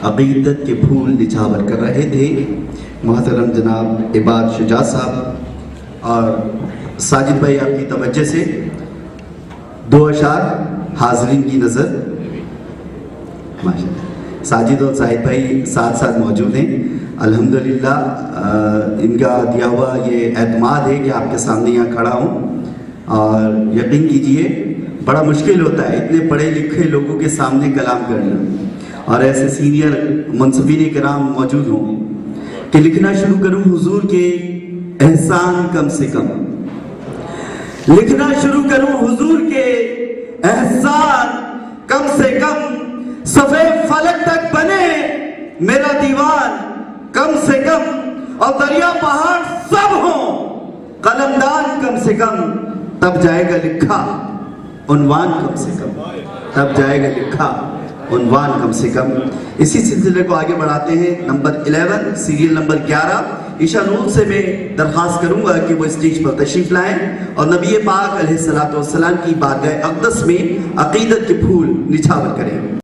عقیدت کے پھول نچھاور کر رہے تھے محترم جناب عباد شجاع صاحب، اور ساجد بھائی آپ کی توجہ سے دو اشعار حاضرین کی نظر. ماشاءاللہ ساجد اور زاہد بھائی ساتھ ساتھ موجود ہیں. الحمدللہ ان کا دیا ہوا یہ اعتماد ہے کہ آپ کے سامنے یہاں کھڑا ہوں، اور یقین کیجئے بڑا مشکل ہوتا ہے اتنے پڑھے لکھے لوگوں کے سامنے کلام کرنا، اور ایسے سینئر منصفین کرام موجود ہوں کہ لکھنا شروع کروں حضور کے احسان کم سے کم، لکھنا شروع کروں حضور کے احسان کم سے کم، صفحے فلک تک بنے میرا دیوان کم سے کم، اور دریا پہاڑ سب ہوں قلمدان کم سے کم، تب جائے گا لکھا عنوان کم سے کم، تب جائے گا لکھا عنوان کم سے کم. اسی سلسلے کو آگے بڑھاتے ہیں. نمبر 11 سیریل نمبر 11 عشاء نور سے میں درخواست کروں گا کہ وہ اسٹیج پر تشریف لائیں اور نبی پاک علیہ الصلوۃ والسلام کی بارگاہ اقدس میں عقیدت کے پھول نچھاور کریں.